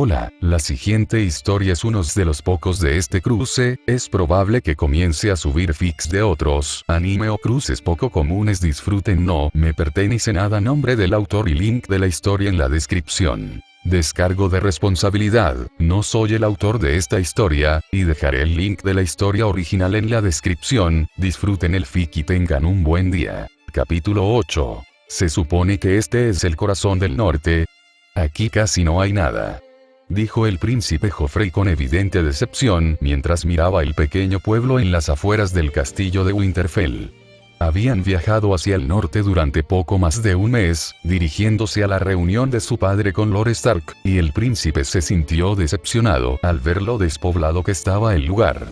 Hola, la siguiente historia es uno de los pocos de este cruce, es probable que comience a subir fics de otros anime o cruces poco comunes. Disfruten, no me pertenece nada. Nombre del autor y link de la historia en la descripción. Descargo de responsabilidad, no soy el autor de esta historia, y dejaré el link de la historia original en la descripción. Disfruten el fic y tengan un buen día. Capítulo 8. Se supone que este es el corazón del norte. Aquí casi no hay nada, dijo el príncipe Joffrey con evidente decepción mientras miraba el pequeño pueblo en las afueras del castillo de Winterfell. Habían viajado hacia el norte durante poco más de un mes, dirigiéndose a la reunión de su padre con Lord Stark, y el príncipe se sintió decepcionado al ver lo despoblado que estaba el lugar.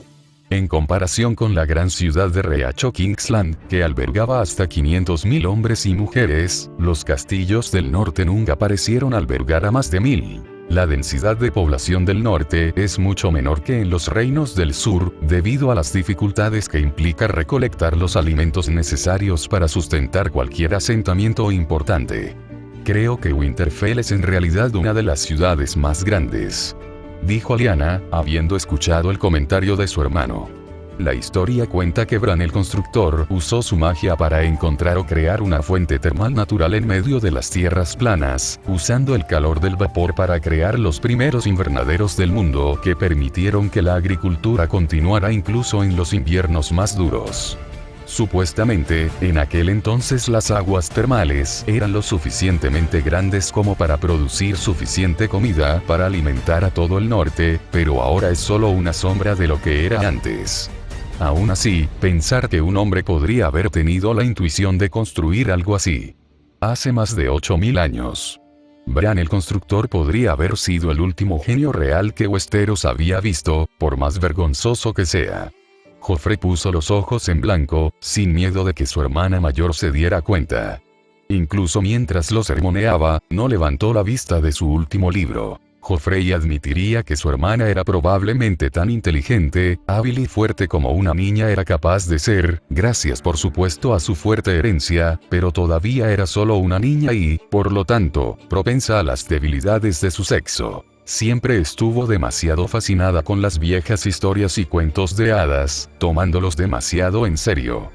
En comparación con la gran ciudad de Reacho Kingsland, que albergaba hasta 500.000 hombres y mujeres, los castillos del norte nunca parecieron albergar a más de 1.000. La densidad de población del norte es mucho menor que en los reinos del sur, debido a las dificultades que implica recolectar los alimentos necesarios para sustentar cualquier asentamiento importante. Creo que Winterfell es en realidad una de las ciudades más grandes, dijo Lyanna, habiendo escuchado el comentario de su hermano. La historia cuenta que Bran el constructor usó su magia para encontrar o crear una fuente termal natural en medio de las tierras planas, usando el calor del vapor para crear los primeros invernaderos del mundo que permitieron que la agricultura continuara incluso en los inviernos más duros. Supuestamente, en aquel entonces las aguas termales eran lo suficientemente grandes como para producir suficiente comida para alimentar a todo el norte, pero ahora es solo una sombra de lo que era antes. Aún así, pensar que un hombre podría haber tenido la intuición de construir algo así hace más de 8.000 años. Bran el constructor podría haber sido el último genio real que Westeros había visto, por más vergonzoso que sea. Joffrey puso los ojos en blanco, sin miedo de que su hermana mayor se diera cuenta. Incluso mientras lo sermoneaba, no levantó la vista de su último libro. Joffrey admitiría que su hermana era probablemente tan inteligente, hábil y fuerte como una niña era capaz de ser, gracias por supuesto a su fuerte herencia, pero todavía era solo una niña y, por lo tanto, propensa a las debilidades de su sexo. Siempre estuvo demasiado fascinada con las viejas historias y cuentos de hadas, tomándolos demasiado en serio.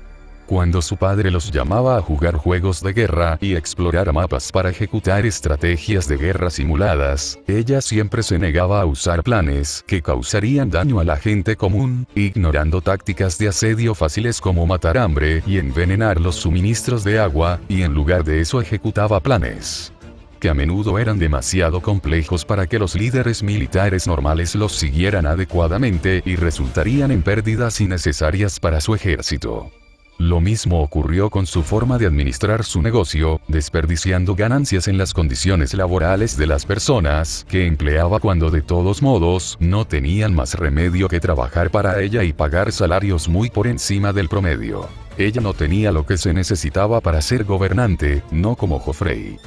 Cuando su padre los llamaba a jugar juegos de guerra y explorar mapas para ejecutar estrategias de guerra simuladas, ella siempre se negaba a usar planes que causarían daño a la gente común, ignorando tácticas de asedio fáciles como matar hambre y envenenar los suministros de agua, y en lugar de eso ejecutaba planes que a menudo eran demasiado complejos para que los líderes militares normales los siguieran adecuadamente y resultarían en pérdidas innecesarias para su ejército. Lo mismo ocurrió con su forma de administrar su negocio, desperdiciando ganancias en las condiciones laborales de las personas que empleaba cuando de todos modos no tenían más remedio que trabajar para ella y pagar salarios muy por encima del promedio. Ella no tenía lo que se necesitaba para ser gobernante, no como Joffrey.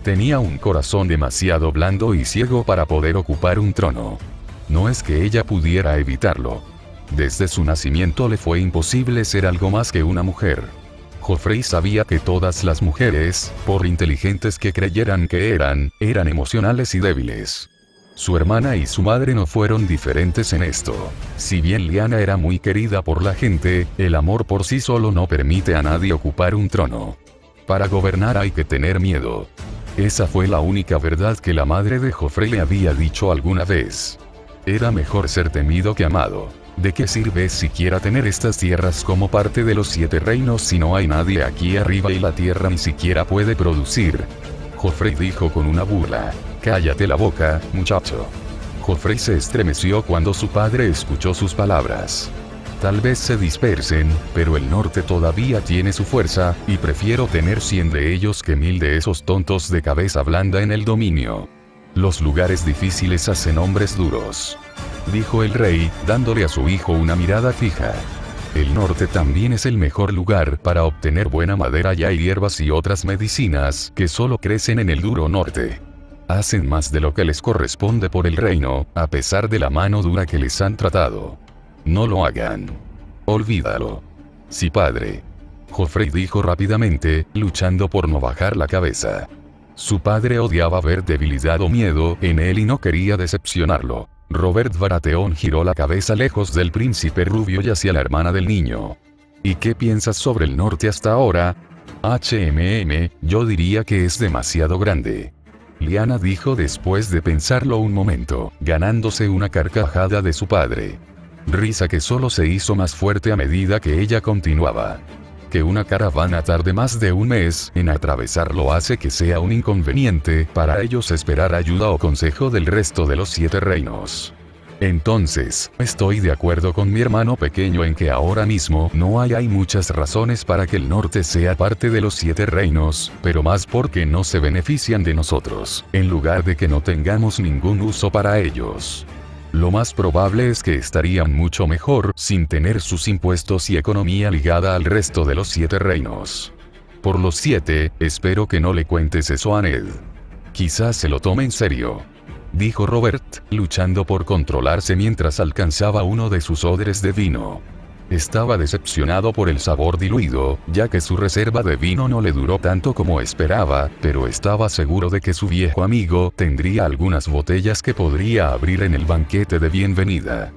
Tenía un corazón demasiado blando y ciego para poder ocupar un trono. No es que ella pudiera evitarlo. Desde su nacimiento le fue imposible ser algo más que una mujer. Joffrey sabía que todas las mujeres, por inteligentes que creyeran que eran emocionales y débiles. Su hermana y su madre no fueron diferentes en esto. Si bien Lyanna era muy querida por la gente, el amor por sí solo no permite a nadie ocupar un trono. Para gobernar hay que tener miedo. Esa fue la única verdad que la madre de Joffrey le había dicho alguna vez. Era mejor ser temido que amado. ¿De qué sirve siquiera tener estas tierras como parte de los 7 reinos si no hay nadie aquí arriba y la tierra ni siquiera puede producir? Joffrey dijo con una burla. Cállate la boca, muchacho. Joffrey se estremeció cuando su padre escuchó sus palabras. Tal vez se dispersen, pero el norte todavía tiene su fuerza, y prefiero tener 100 de ellos que 1000 de esos tontos de cabeza blanda en el dominio. Los lugares difíciles hacen hombres duros, dijo el rey, dándole a su hijo una mirada fija. El norte también es el mejor lugar para obtener buena madera, y hay hierbas y otras medicinas que solo crecen en el duro norte. Hacen más de lo que les corresponde por el reino, a pesar de la mano dura que les han tratado. No lo hagan. Olvídalo. Sí, padre. Joffrey dijo rápidamente, luchando por no bajar la cabeza. Su padre odiaba ver debilidad o miedo en él y no quería decepcionarlo. Robert Baratheon giró la cabeza lejos del príncipe rubio y hacia la hermana del niño. ¿Y qué piensas sobre el norte hasta ahora? Yo diría que es demasiado grande. Lyanna dijo después de pensarlo un momento, ganándose una carcajada de su padre. Risa que solo se hizo más fuerte a medida que ella continuaba. Que una caravana tarde más de un mes en atravesarlo hace que sea un inconveniente para ellos esperar ayuda o consejo del resto de los 7 reinos. Entonces, estoy de acuerdo con mi hermano pequeño en que ahora mismo no hay muchas razones para que el norte sea parte de los 7 reinos, pero más porque no se benefician de nosotros, en lugar de que no tengamos ningún uso para ellos. Lo más probable es que estarían mucho mejor sin tener sus impuestos y economía ligada al resto de los 7 reinos. Por los 7, espero que no le cuentes eso a Ned. Quizás se lo tome en serio, dijo Robert, luchando por controlarse mientras alcanzaba uno de sus odres de vino. Estaba decepcionado por el sabor diluido, ya que su reserva de vino no le duró tanto como esperaba, pero estaba seguro de que su viejo amigo tendría algunas botellas que podría abrir en el banquete de bienvenida.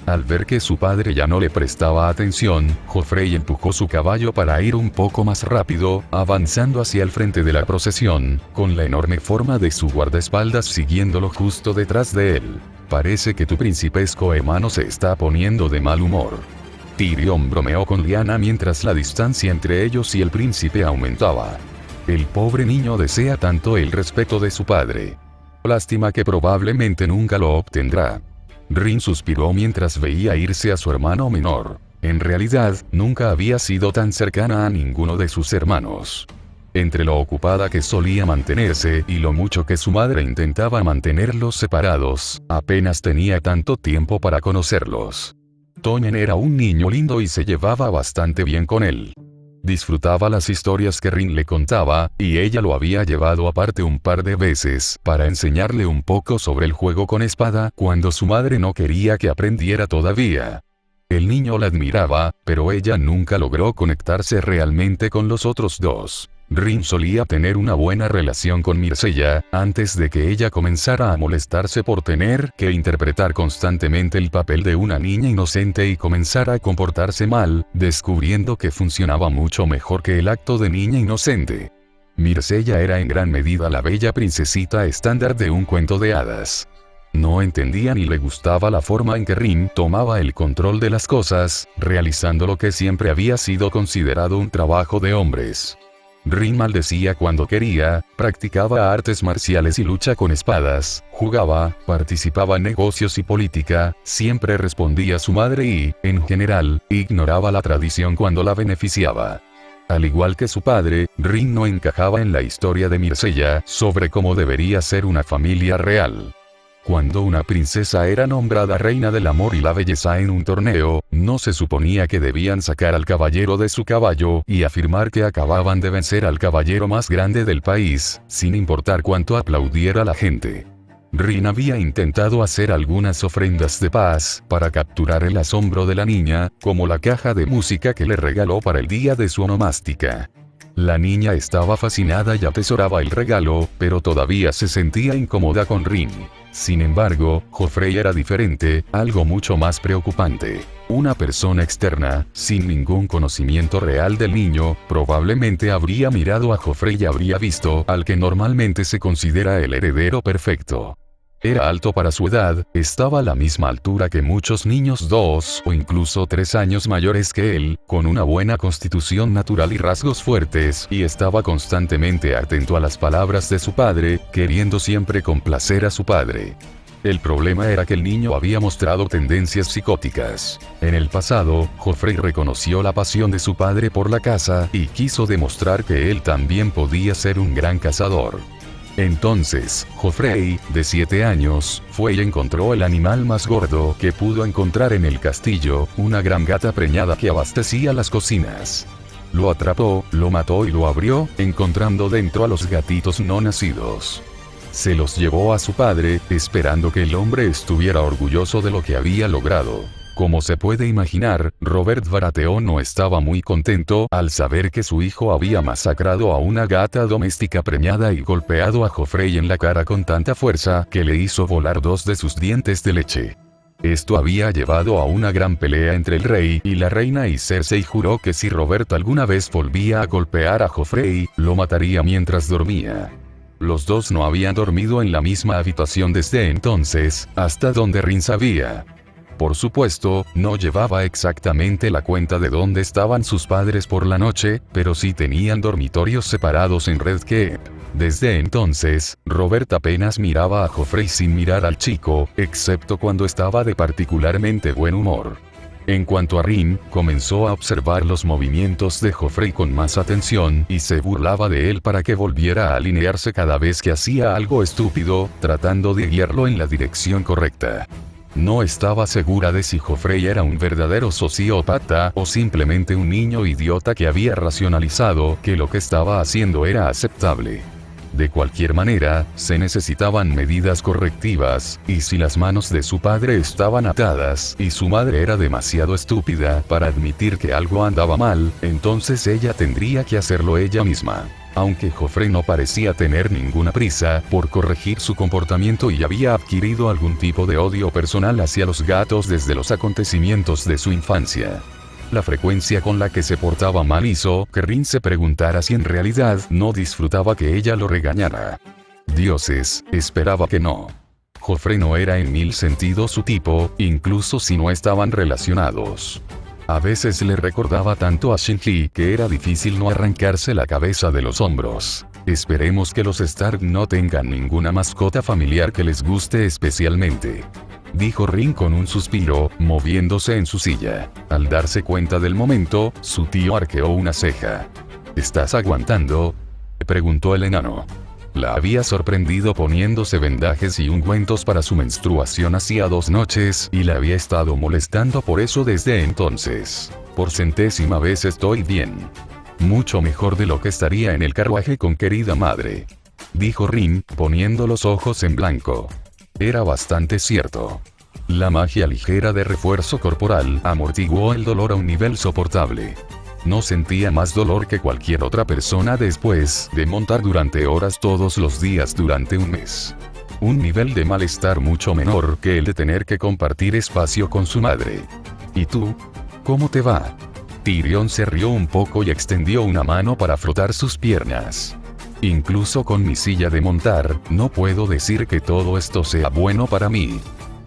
Al ver que su padre ya no le prestaba atención, Joffrey empujó su caballo para ir un poco más rápido, avanzando hacia el frente de la procesión, con la enorme forma de su guardaespaldas siguiéndolo justo detrás de él. Parece que tu principesco hermano se está poniendo de mal humor. Tyrion bromeó con Lyanna mientras la distancia entre ellos y el príncipe aumentaba. El pobre niño desea tanto el respeto de su padre. Lástima que probablemente nunca lo obtendrá. Rin suspiró mientras veía irse a su hermano menor. En realidad, nunca había sido tan cercana a ninguno de sus hermanos. Entre lo ocupada que solía mantenerse y lo mucho que su madre intentaba mantenerlos separados, apenas tenía tanto tiempo para conocerlos. Tommen era un niño lindo y se llevaba bastante bien con él. Disfrutaba las historias que Rin le contaba, y ella lo había llevado aparte un par de veces para enseñarle un poco sobre el juego con espada cuando su madre no quería que aprendiera todavía. El niño la admiraba, pero ella nunca logró conectarse realmente con los otros dos. Rin solía tener una buena relación con Myrcella, antes de que ella comenzara a molestarse por tener que interpretar constantemente el papel de una niña inocente y comenzara a comportarse mal, descubriendo que funcionaba mucho mejor que el acto de niña inocente. Myrcella era en gran medida la bella princesita estándar de un cuento de hadas. No entendía ni le gustaba la forma en que Rin tomaba el control de las cosas, realizando lo que siempre había sido considerado un trabajo de hombres. Rin maldecía cuando quería, practicaba artes marciales y lucha con espadas, jugaba, participaba en negocios y política, siempre respondía a su madre y, en general, ignoraba la tradición cuando la beneficiaba. Al igual que su padre, Rin no encajaba en la historia de Myrcella sobre cómo debería ser una familia real. Cuando una princesa era nombrada reina del amor y la belleza en un torneo, no se suponía que debían sacar al caballero de su caballo y afirmar que acababan de vencer al caballero más grande del país, sin importar cuánto aplaudiera la gente. Rin había intentado hacer algunas ofrendas de paz para capturar el asombro de la niña, como la caja de música que le regaló para el día de su onomástica. La niña estaba fascinada y atesoraba el regalo, pero todavía se sentía incómoda con Rin. Sin embargo, Joffrey era diferente, algo mucho más preocupante. Una persona externa, sin ningún conocimiento real del niño, probablemente habría mirado a Joffrey y habría visto al que normalmente se considera el heredero perfecto. Era alto para su edad, estaba a la misma altura que muchos niños 2 o incluso 3 años mayores que él, con una buena constitución natural y rasgos fuertes, y estaba constantemente atento a las palabras de su padre, queriendo siempre complacer a su padre. El problema era que el niño había mostrado tendencias psicóticas. En el pasado, Joffrey reconoció la pasión de su padre por la caza y quiso demostrar que él también podía ser un gran cazador. Entonces, Joffrey, de 7 años, fue y encontró el animal más gordo que pudo encontrar en el castillo, una gran gata preñada que abastecía las cocinas. Lo atrapó, lo mató y lo abrió, encontrando dentro a los gatitos no nacidos. Se los llevó a su padre, esperando que el hombre estuviera orgulloso de lo que había logrado. Como se puede imaginar, Robert Baratheon no estaba muy contento al saber que su hijo había masacrado a una gata doméstica premiada y golpeado a Joffrey en la cara con tanta fuerza que le hizo volar 2 de sus dientes de leche. Esto había llevado a una gran pelea entre el rey y la reina y Cersei juró que si Robert alguna vez volvía a golpear a Joffrey, lo mataría mientras dormía. Los dos no habían dormido en la misma habitación desde entonces, hasta donde Rin sabía. Por supuesto, no llevaba exactamente la cuenta de dónde estaban sus padres por la noche, pero sí tenían dormitorios separados en Red Keep. Desde entonces, Robert apenas miraba a Joffrey sin mirar al chico, excepto cuando estaba de particularmente buen humor. En cuanto a Rin, comenzó a observar los movimientos de Joffrey con más atención y se burlaba de él para que volviera a alinearse cada vez que hacía algo estúpido, tratando de guiarlo en la dirección correcta. No estaba segura de si Joffrey era un verdadero sociópata o simplemente un niño idiota que había racionalizado que lo que estaba haciendo era aceptable. De cualquier manera, se necesitaban medidas correctivas, y si las manos de su padre estaban atadas y su madre era demasiado estúpida para admitir que algo andaba mal, entonces ella tendría que hacerlo ella misma. Aunque Joffrey no parecía tener ninguna prisa por corregir su comportamiento y había adquirido algún tipo de odio personal hacia los gatos desde los acontecimientos de su infancia. La frecuencia con la que se portaba mal hizo que Rin se preguntara si en realidad no disfrutaba que ella lo regañara. Dioses, esperaba que no. Joffrey no era en 1000 sentidos su tipo, incluso si no estaban relacionados. A veces le recordaba tanto a Shinji que era difícil no arrancarse la cabeza de los hombros. Esperemos que los Stark no tengan ninguna mascota familiar que les guste especialmente, dijo Rin con un suspiro, moviéndose en su silla. Al darse cuenta del momento, su tío arqueó una ceja. ¿Estás aguantando?, preguntó el enano. La había sorprendido poniéndose vendajes y ungüentos para su menstruación hacía 2 noches y la había estado molestando por eso desde entonces. Por 100ª vez estoy bien. Mucho mejor de lo que estaría en el carruaje con querida madre, dijo Rin, poniendo los ojos en blanco. Era bastante cierto. La magia ligera de refuerzo corporal amortiguó el dolor a un nivel soportable. No sentía más dolor que cualquier otra persona después de montar durante horas todos los días durante un mes. Un nivel de malestar mucho menor que el de tener que compartir espacio con su madre. ¿Y tú? ¿Cómo te va? Tyrion se rió un poco y extendió una mano para frotar sus piernas. Incluso con mi silla de montar, no puedo decir que todo esto sea bueno para mí.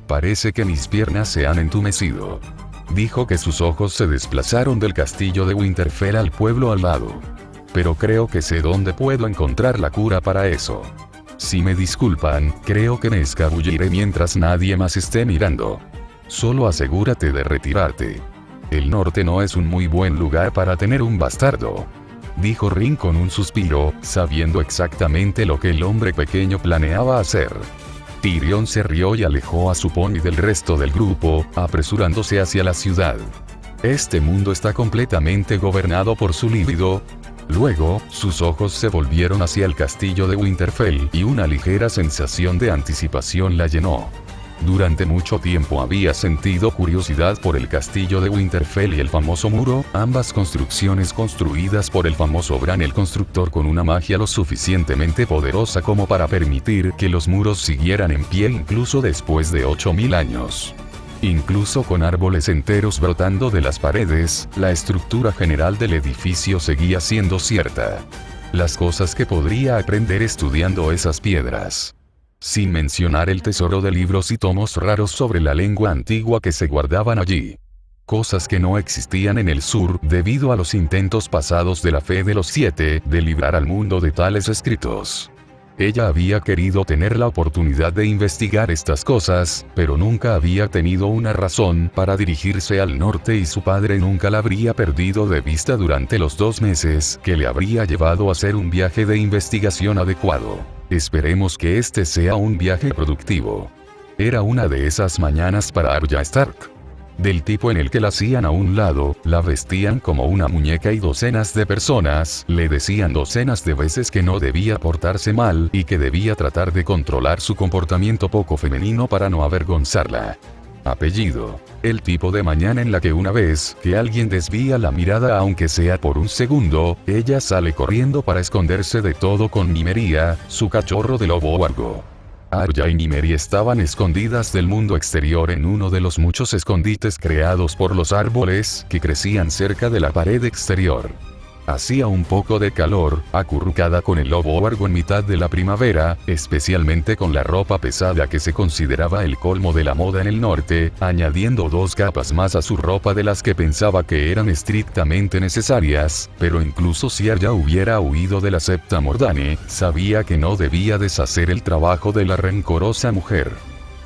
Parece que mis piernas se han entumecido. Dijo que sus ojos se desplazaron del castillo de Winterfell al pueblo al lado. Pero creo que sé dónde puedo encontrar la cura para eso. Si me disculpan, creo que me escabulliré mientras nadie más esté mirando. Solo asegúrate de retirarte. El norte no es un muy buen lugar para tener un bastardo, dijo Rin con un suspiro, sabiendo exactamente lo que el hombre pequeño planeaba hacer. Tyrion se rió y alejó a su pony del resto del grupo, apresurándose hacia la ciudad. Este mundo está completamente gobernado por su líbido. Luego, sus ojos se volvieron hacia el castillo de Winterfell y una ligera sensación de anticipación la llenó. Durante mucho tiempo había sentido curiosidad por el castillo de Winterfell y el famoso muro, ambas construcciones construidas por el famoso Bran el Constructor con una magia lo suficientemente poderosa como para permitir que los muros siguieran en pie incluso después de 8000 años. Incluso con árboles enteros brotando de las paredes, la estructura general del edificio seguía siendo cierta. Las cosas que podría aprender estudiando esas piedras. Sin mencionar el tesoro de libros y tomos raros sobre la lengua antigua que se guardaban allí. Cosas que no existían en el sur debido a los intentos pasados de la Fe de los Siete de librar al mundo de tales escritos. Ella había querido tener la oportunidad de investigar estas cosas, pero nunca había tenido una razón para dirigirse al norte y su padre nunca la habría perdido de vista durante los 2 meses que le habría llevado a hacer un viaje de investigación adecuado. Esperemos que este sea un viaje productivo. Era una de esas mañanas para Arya Stark. Del tipo en el que la hacían a un lado, la vestían como una muñeca y docenas de personas le decían docenas de veces que no debía portarse mal y que debía tratar de controlar su comportamiento poco femenino para no avergonzarla. Apellido. El tipo de mañana en la que una vez que alguien desvía la mirada aunque sea por un segundo, ella sale corriendo para esconderse de todo con Nymeria, su cachorro de lobo huargo. Arya y Nymeria estaban escondidas del mundo exterior en uno de los muchos escondites creados por los árboles que crecían cerca de la pared exterior. Hacía un poco de calor, acurrucada con el lobo huargo en mitad de la primavera, especialmente con la ropa pesada que se consideraba el colmo de la moda en el norte, añadiendo 2 capas más a su ropa de las que pensaba que eran estrictamente necesarias, pero incluso si Arya hubiera huido de la Septa Mordane, sabía que no debía deshacer el trabajo de la rencorosa mujer.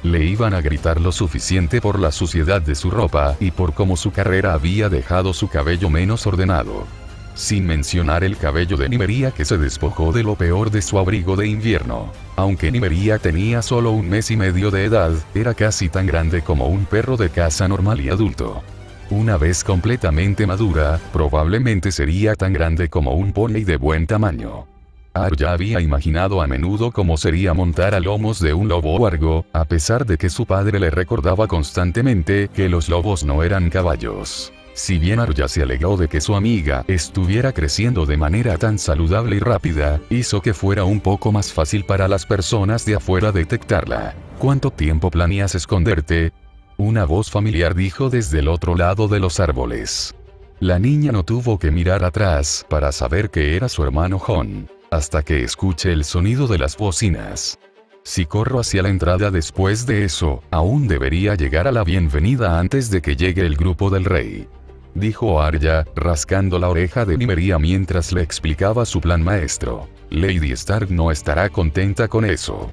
Le iban a gritar lo suficiente por la suciedad de su ropa y por cómo su carrera había dejado su cabello menos ordenado. Sin mencionar el cabello de Nymeria que se despojó de lo peor de su abrigo de invierno. Aunque Nymeria tenía solo 1 mes y medio de edad, era casi tan grande como un perro de caza normal y adulto. Una vez completamente madura, probablemente sería tan grande como un pony de buen tamaño. Arya había imaginado a menudo cómo sería montar a lomos de un lobo huargo, a pesar de que su padre le recordaba constantemente que los lobos no eran caballos. Si bien Arya se alegró de que su amiga estuviera creciendo de manera tan saludable y rápida, hizo que fuera un poco más fácil para las personas de afuera detectarla. ¿Cuánto tiempo planeas esconderte? Una voz familiar dijo desde el otro lado de los árboles. La niña no tuvo que mirar atrás para saber que era su hermano Jon, hasta que escuche el sonido de las bocinas. Si corro hacia la entrada después de eso, aún debería llegar a la bienvenida antes de que llegue el grupo del rey. Dijo Arya, rascando la oreja de Nymeria mientras le explicaba su plan maestro. Lady Stark no estará contenta con eso.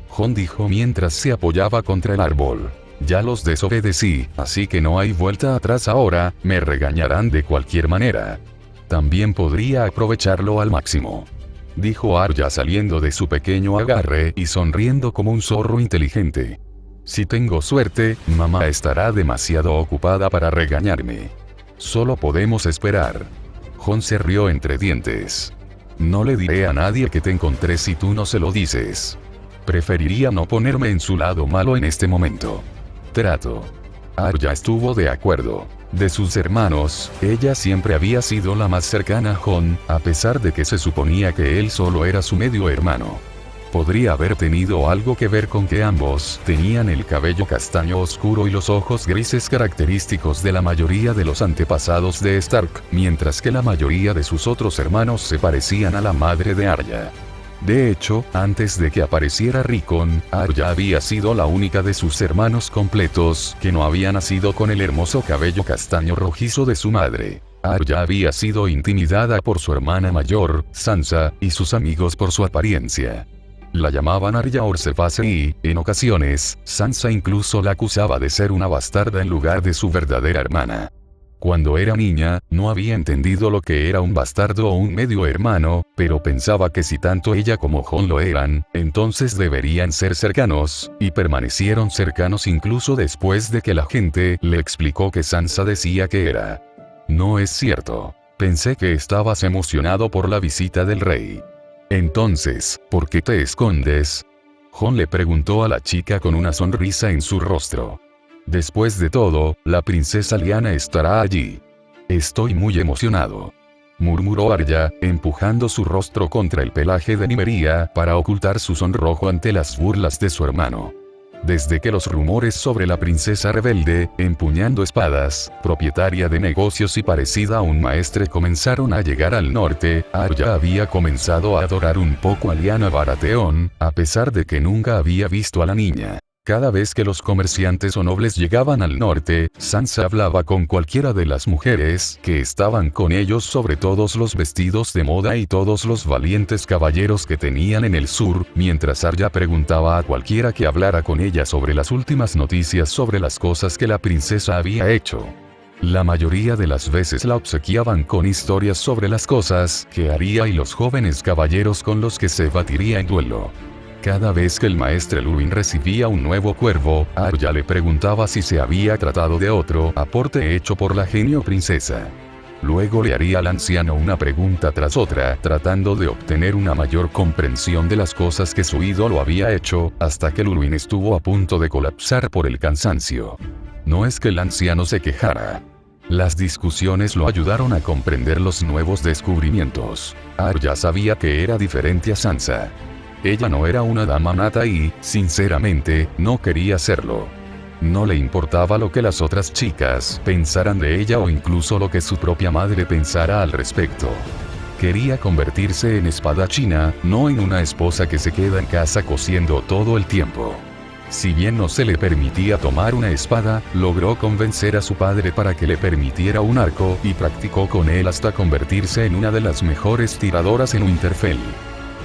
Jon dijo mientras se apoyaba contra el árbol. Ya los desobedecí, así que no hay vuelta atrás ahora, me regañarán de cualquier manera. También podría aprovecharlo al máximo. Dijo Arya saliendo de su pequeño agarre y sonriendo como un zorro inteligente. Si tengo suerte, mamá estará demasiado ocupada para regañarme. Solo podemos esperar. Jon se rió entre dientes. No le diré a nadie que te encontré si tú no se lo dices. Preferiría no ponerme en su lado malo en este momento. Trato. Arya estuvo de acuerdo. De sus hermanos, ella siempre había sido la más cercana a Jon, a pesar de que se suponía que él solo era su medio hermano. Podría haber tenido algo que ver con que ambos tenían el cabello castaño oscuro y los ojos grises característicos de la mayoría de los antepasados de Stark, mientras que la mayoría de sus otros hermanos se parecían a la madre de Arya. De hecho, antes de que apareciera Rickon, Arya había sido la única de sus hermanos completos que no había nacido con el hermoso cabello castaño rojizo de su madre. Arya había sido intimidada por su hermana mayor, Sansa, y sus amigos por su apariencia. La llamaban Arya Orsefase y, en ocasiones, Sansa incluso la acusaba de ser una bastarda en lugar de su verdadera hermana. Cuando era niña, no había entendido lo que era un bastardo o un medio hermano, pero pensaba que si tanto ella como Jon lo eran, entonces deberían ser cercanos, y permanecieron cercanos incluso después de que la gente le explicó que Sansa decía que era. No es cierto. Pensé que estabas emocionado por la visita del rey. Entonces, ¿por qué te escondes? Jon le preguntó a la chica con una sonrisa en su rostro. Después de todo, la princesa Lyanna estará allí. Estoy muy emocionado. Murmuró Arya, empujando su rostro contra el pelaje de Nymeria para ocultar su sonrojo ante las burlas de su hermano. Desde que los rumores sobre la princesa rebelde, empuñando espadas, propietaria de negocios y parecida a un maestre comenzaron a llegar al norte, Arya había comenzado a adorar un poco a Lyanna Baratheon, a pesar de que nunca había visto a la niña. Cada vez que los comerciantes o nobles llegaban al norte, Sansa hablaba con cualquiera de las mujeres que estaban con ellos sobre todos los vestidos de moda y todos los valientes caballeros que tenían en el sur, mientras Arya preguntaba a cualquiera que hablara con ella sobre las últimas noticias sobre las cosas que la princesa había hecho. La mayoría de las veces la obsequiaban con historias sobre las cosas que haría y los jóvenes caballeros con los que se batiría en duelo. Cada vez que el maestre Luwin recibía un nuevo cuervo, Arya le preguntaba si se había tratado de otro aporte hecho por la genio princesa. Luego le haría al anciano una pregunta tras otra, tratando de obtener una mayor comprensión de las cosas que su ídolo había hecho, hasta que Luwin estuvo a punto de colapsar por el cansancio. No es que el anciano se quejara. Las discusiones lo ayudaron a comprender los nuevos descubrimientos. Arya sabía que era diferente a Sansa. Ella no era una dama nata y, sinceramente, no quería serlo. No le importaba lo que las otras chicas pensaran de ella o incluso lo que su propia madre pensara al respecto. Quería convertirse en espadachina, no en una esposa que se queda en casa cosiendo todo el tiempo. Si bien no se le permitía tomar una espada, logró convencer a su padre para que le permitiera un arco y practicó con él hasta convertirse en una de las mejores tiradoras en Winterfell.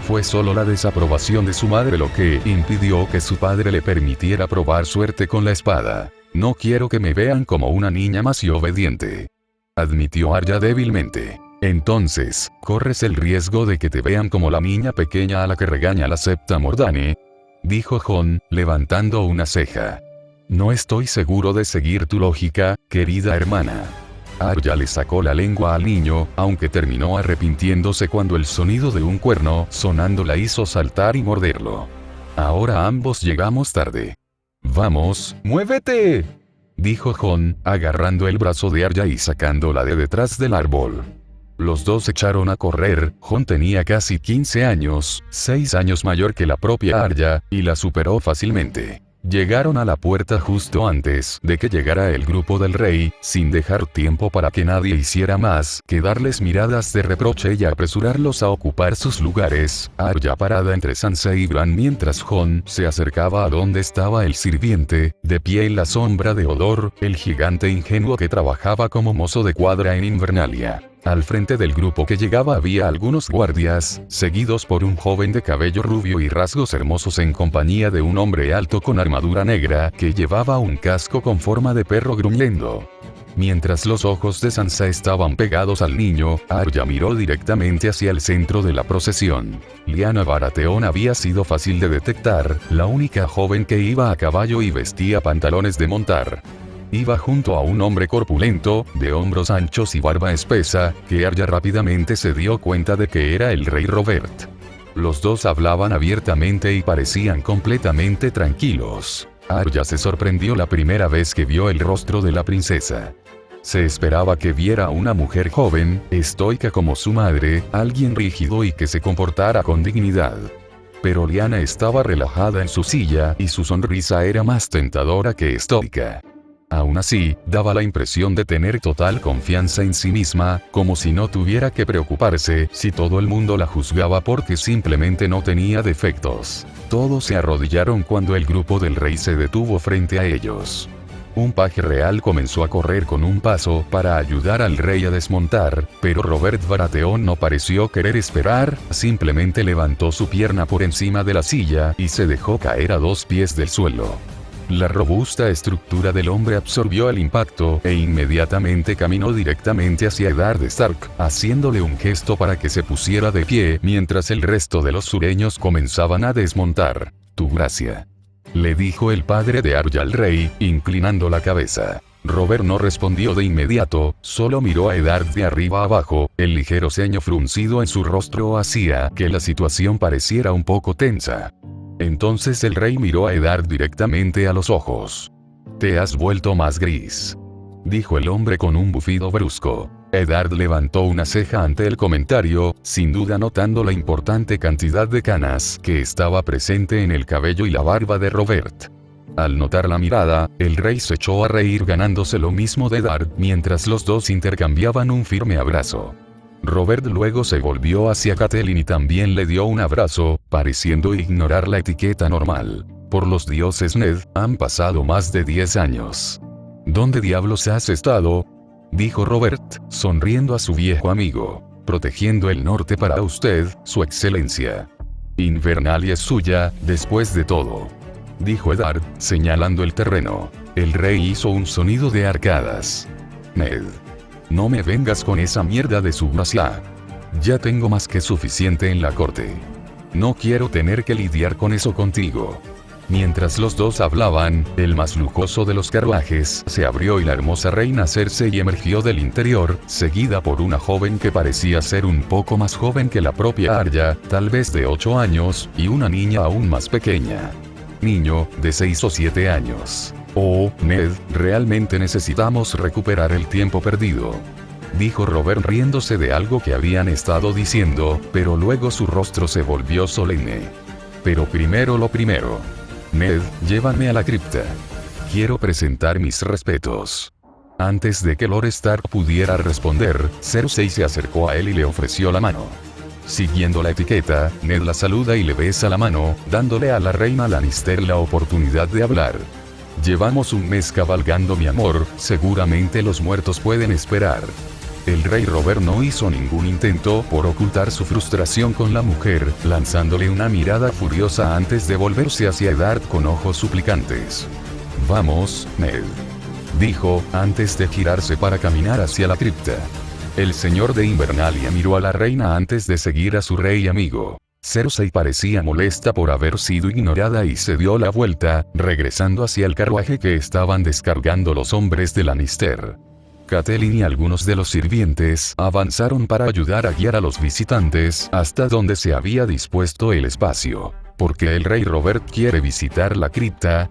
Fue solo la desaprobación de su madre lo que impidió que su padre le permitiera probar suerte con la espada. No quiero que me vean como una niña más y obediente, admitió Arya débilmente. Entonces, corres el riesgo de que te vean como la niña pequeña a la que regaña la septa Mordane, dijo Jon, levantando una ceja. No estoy seguro de seguir tu lógica, querida hermana. Arya le sacó la lengua al niño, aunque terminó arrepintiéndose cuando el sonido de un cuerno sonando la hizo saltar y morderlo. Ahora ambos llegamos tarde. Vamos, muévete, dijo Jon, agarrando el brazo de Arya y sacándola de detrás del árbol. Los dos echaron a correr. Jon tenía casi 15 años, 6 años mayor que la propia Arya, y la superó fácilmente. Llegaron a la puerta justo antes de que llegara el grupo del rey, sin dejar tiempo para que nadie hiciera más que darles miradas de reproche y apresurarlos a ocupar sus lugares. Arya parada entre Sansa y Bran mientras Jon se acercaba a donde estaba el sirviente, de pie en la sombra de Hodor, el gigante ingenuo que trabajaba como mozo de cuadra en Invernalia. Al frente del grupo que llegaba había algunos guardias, seguidos por un joven de cabello rubio y rasgos hermosos en compañía de un hombre alto con armadura negra que llevaba un casco con forma de perro gruñendo. Mientras los ojos de Sansa estaban pegados al niño, Arya miró directamente hacia el centro de la procesión. Lyanna Baratheon había sido fácil de detectar, la única joven que iba a caballo y vestía pantalones de montar. Iba junto a un hombre corpulento, de hombros anchos y barba espesa, que Arya rápidamente se dio cuenta de que era el rey Robert. Los dos hablaban abiertamente y parecían completamente tranquilos. Arya se sorprendió la primera vez que vio el rostro de la princesa. Se esperaba que viera a una mujer joven, estoica como su madre, alguien rígido y que se comportara con dignidad. Pero Lyanna estaba relajada en su silla y su sonrisa era más tentadora que estoica. Aún así, daba la impresión de tener total confianza en sí misma, como si no tuviera que preocuparse si todo el mundo la juzgaba porque simplemente no tenía defectos. Todos se arrodillaron cuando el grupo del rey se detuvo frente a ellos. Un paje real comenzó a correr con un paso para ayudar al rey a desmontar, pero Robert Baratheon no pareció querer esperar, simplemente levantó su pierna por encima de la silla y se dejó caer a 2 pies del suelo. La robusta estructura del hombre absorbió el impacto e inmediatamente caminó directamente hacia Eddard Stark, haciéndole un gesto para que se pusiera de pie mientras el resto de los sureños comenzaban a desmontar. Tu gracia, le dijo el padre de Arya al rey, inclinando la cabeza. Robert no respondió de inmediato, solo miró a Eddard de arriba a abajo, el ligero ceño fruncido en su rostro hacía que la situación pareciera un poco tensa. Entonces el rey miró a Eddard directamente a los ojos. Te has vuelto más gris, dijo el hombre con un bufido brusco. Eddard levantó una ceja ante el comentario, sin duda notando la importante cantidad de canas que estaba presente en el cabello y la barba de Robert. Al notar la mirada, el rey se echó a reír ganándose lo mismo de Eddard, mientras los dos intercambiaban un firme abrazo. Robert luego se volvió hacia Catelyn y también le dio un abrazo, pareciendo ignorar la etiqueta normal. Por los dioses Ned, han pasado más de 10 años. ¿Dónde diablos has estado?, dijo Robert, sonriendo a su viejo amigo. Protegiendo el norte para usted, su excelencia. Invernalia es suya, después de todo, dijo Eddard, señalando el terreno. El rey hizo un sonido de arcadas. Ned, no me vengas con esa mierda de subracia. Ya tengo más que suficiente en la corte. No quiero tener que lidiar con eso contigo. Mientras los dos hablaban, el más lujoso de los carruajes se abrió y la hermosa reina Cersei emergió del interior, seguida por una joven que parecía ser un poco más joven que la propia Arya, tal vez de 8 años, y una niña aún más pequeña. Niño, de 6 o 7 años. Oh, Ned, realmente necesitamos recuperar el tiempo perdido. Dijo Robert riéndose de algo que habían estado diciendo, pero luego su rostro se volvió solemne. Pero primero lo primero. Ned, llévame a la cripta. Quiero presentar mis respetos. Antes de que Lord Stark pudiera responder, Cersei se acercó a él y le ofreció la mano. Siguiendo la etiqueta, Ned la saluda y le besa la mano, dándole a la reina Lannister la oportunidad de hablar. Llevamos un mes cabalgando, mi amor, seguramente los muertos pueden esperar. El rey Robert no hizo ningún intento por ocultar su frustración con la mujer, lanzándole una mirada furiosa antes de volverse hacia Eddard con ojos suplicantes. Vamos, Ned. Dijo, antes de girarse para caminar hacia la cripta. El señor de Invernalia miró a la reina antes de seguir a su rey amigo. Cersei parecía molesta por haber sido ignorada y se dio la vuelta, regresando hacia el carruaje que estaban descargando los hombres de Lannister. Catelyn y algunos de los sirvientes avanzaron para ayudar a guiar a los visitantes hasta donde se había dispuesto el espacio. ¿Por qué el rey Robert quiere visitar la cripta?,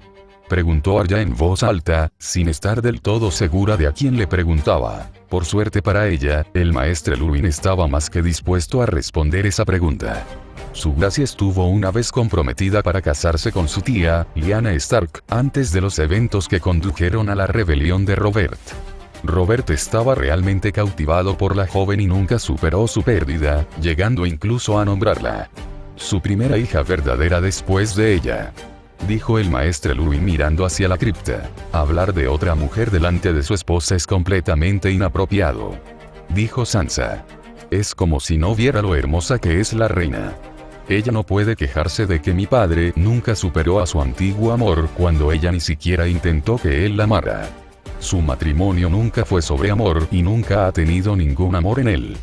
preguntó Arya en voz alta, sin estar del todo segura de a quién le preguntaba. Por suerte para ella, el maestre Luwin estaba más que dispuesto a responder esa pregunta. Su gracia estuvo una vez comprometida para casarse con su tía, Lyanna Stark, antes de los eventos que condujeron a la rebelión de Robert. Robert estaba realmente cautivado por la joven y nunca superó su pérdida, llegando incluso a nombrarla su primera hija verdadera después de ella. Dijo el maestre Luwin mirando hacia la cripta. Hablar de otra mujer delante de su esposa es completamente inapropiado. Dijo Sansa. Es como si no viera lo hermosa que es la reina. Ella no puede quejarse de que mi padre nunca superó a su antiguo amor cuando ella ni siquiera intentó que él la amara. Su matrimonio nunca fue sobre amor y nunca ha tenido ningún amor en él.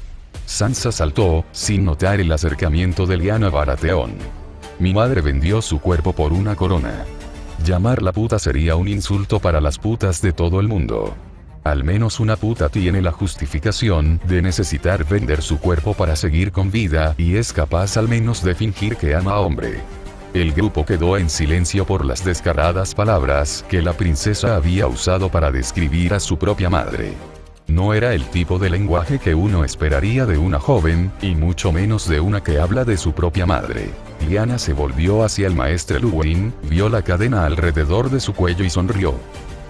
Sansa saltó, sin notar el acercamiento de Lyanna Baratheon. Mi madre vendió su cuerpo por una corona. Llamarla puta sería un insulto para las putas de todo el mundo. Al menos una puta tiene la justificación de necesitar vender su cuerpo para seguir con vida y es capaz al menos de fingir que ama a hombre. El grupo quedó en silencio por las descaradas palabras que la princesa había usado para describir a su propia madre. No era el tipo de lenguaje que uno esperaría de una joven, y mucho menos de una que habla de su propia madre. Lyanna se volvió hacia el maestre Luwin, vio la cadena alrededor de su cuello y sonrió.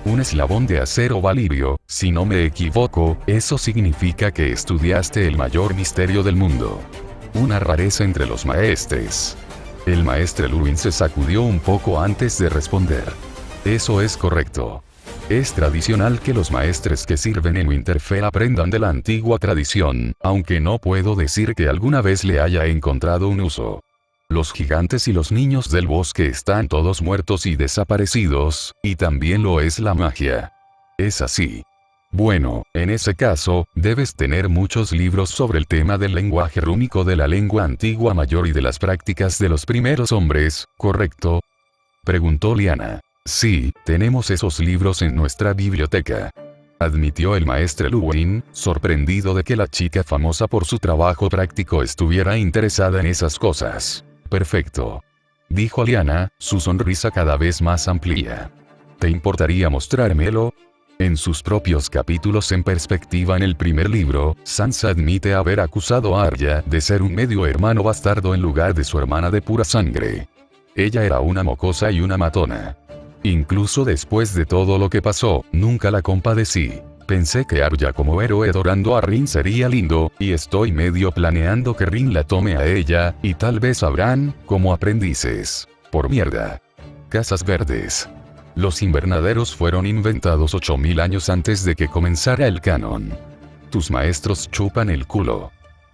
Un eslabón de acero valirio, si no me equivoco, eso significa que estudiaste el mayor misterio del mundo. Una rareza entre los maestres. El maestre Luwin se sacudió un poco antes de responder. Eso es correcto. Es tradicional que los maestres que sirven en Winterfell aprendan de la antigua tradición, aunque no puedo decir que alguna vez le haya encontrado un uso. Los gigantes y los niños del bosque están todos muertos y desaparecidos, y también lo es la magia. Es así. Bueno, en ese caso, debes tener muchos libros sobre el tema del lenguaje rúnico de la lengua antigua mayor y de las prácticas de los primeros hombres, ¿correcto?, preguntó Lyanna. Sí, tenemos esos libros en nuestra biblioteca, admitió el maestre Luwin, sorprendido de que la chica famosa por su trabajo práctico estuviera interesada en esas cosas. Perfecto, dijo Lyanna, su sonrisa cada vez más amplia. ¿Te importaría mostrármelo? En sus propios capítulos en perspectiva en el primer libro, Sansa admite haber acusado a Arya de ser un medio hermano bastardo en lugar de su hermana de pura sangre. Ella era una mocosa y una matona. Incluso después de todo lo que pasó, nunca la compadecí. Pensé que Arya como héroe adorando a Rin sería lindo, y estoy medio planeando que Rin la tome a ella, y tal vez a Bran, como aprendices. Por mierda. Casas verdes. Los invernaderos fueron inventados 8000 años antes de que comenzara el canon. Tus maestros chupan el culo.